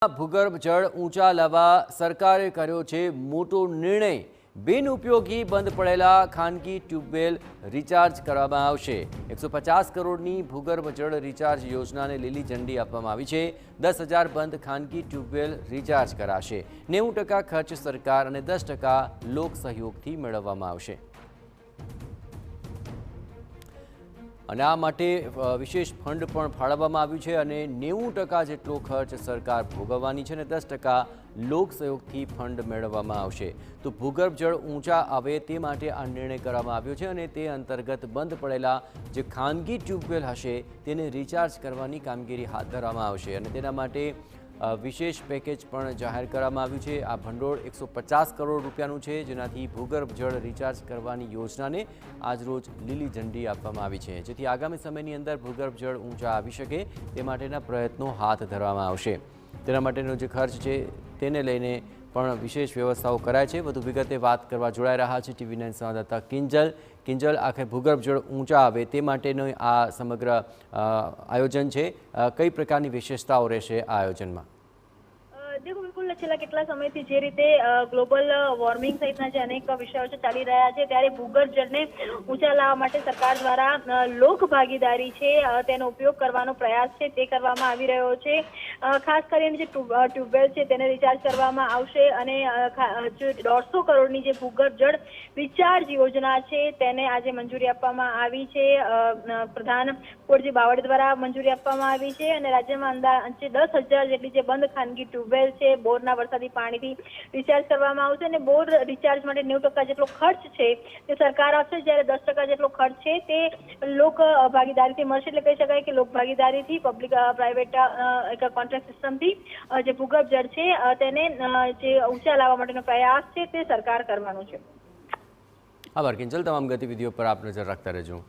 ભૂગર્ભ જળ ઊંચા લાવવા સરકારે કર્યો છે મોટો નિર્ણય। બિનઉપયોગી બંધ પડેલા ખાનગી ટ્યુબવેલ રિચાર્જ કરવામાં આવશે। 150 કરોડની ભૂગર્ભ જળ રિચાર્જ યોજનાને લીલી ઝંડી આપવામાં આવી છે। 10,000 બંધ ખાનગી ટ્યુબવેલ રિચાર્જ કરાશે। 90% ખર્ચ સરકાર અને 10% લોક સહયોગથી મેળવવામાં આવશે। અને આ માટે વિશેષ ફંડ પણ ફાળવવામાં આવ્યું છે અને 90% જેટલો ખર્ચ સરકાર ભોગવવાની છે અને 10% લોક સહયોગથી ફંડ મેળવવામાં આવશે। તો ભૂગર્ભ જળ ઊંચા આવે તે માટે આ નિર્ણય કરવામાં આવ્યો છે અને તે અંતર્ગત બંધ પડેલા જે ખાનગી ટ્યુબવેલ હશે તેને રિચાર્જ કરવાની કામગીરી હાથ ધરવામાં આવશે અને તેના માટે વિશેષ પેકેજ પણ જાહેર કરવામાં આવ્યું છે। આ ભંડોળ 150 કરોડ રૂપિયાનું છે, જેનાથી ભૂગર્ભ જળ રિચાર્જ કરવાની યોજનાને આજરોજ લીલી ઝંડી આપવામાં આવી છે, જેથી આગામી સમયની અંદર ભૂગર્ભ જળ ઊંચા આવી શકે તે માટેના પ્રયત્નો હાથ ધરવામાં આવશે। તેના માટેનો જે ખર્ચ છે તેને લઈને પણ વિશેષ વ્યવસ્થાઓ કરાય છે। વધુ વિગતે વાત કરવા જોડાઈ રહ્યા છે TV9 સંવાદદાતા કિંજલ। આખરે ભૂગર્ભ જળ ઊંચા આવે તે માટેનું આ સમગ્ર આયોજન છે, કઈ પ્રકારની વિશેષતાઓ રહેશે આ આયોજનમાં? देखो बिल्कुल छेल्ला કેટલા સમયથી જે રીતે ગ્લોબલ વોર્મિંગ સહિતના જે અનેક વિષયો ચાલી રહ્યા છે ત્યારે ભૂગર્ભ જળને ઊંચા લાવવા માટે સરકાર દ્વારા લોક ભાગીદારી છે તેનો ઉપયોગ કરવાનો પ્રયાસ છે તે કરવામાં આવી રહ્યો છે। ખાસ કરીને જે ટ્યુબવેલ છે તેને રિચાર્જ કરવામાં આવશે અને 150 કરોડની જે ભૂગર્ભ જળ રિચાર્જ યોજના છે તેને આજે મંજૂરી આપવામાં આવી છે। પ્રધાન કુંવરજી બાવળ દ્વારા મંજૂરી આપવામાં આવી છે અને રાજ્યમાં અંદાજે 10,000 જેટલી જે બંધ ખાનગી ટ્યુબવેલ છે બોરના વરસાદી પાણીથી રિચાર્જ કરવામાં આવશે અને બોર રિચાર્જ માટે 90% જેટલો ખર્ચ છે તે સરકાર આપશે, જ્યારે 10% જેટલો ખર્ચ છે તે લોક ભાગીદારીથી મળશે। એટલે કહી શકાય કે લોક ભાગીદારીથી પબ્લિક પ્રાઇવેટ એક કોન્ટ્રાક્ટ સિસ્ટમથી જે ભૂગર્ભ જળ છે તેને જે ઊંચા લાવવા માટેનો પ્રયાસ છે તે સરકાર કરવાનો છે। આભાર કિંજલ, તમામ ગતિવિધિઓ પર આપ નજર રાખતા રહેજો।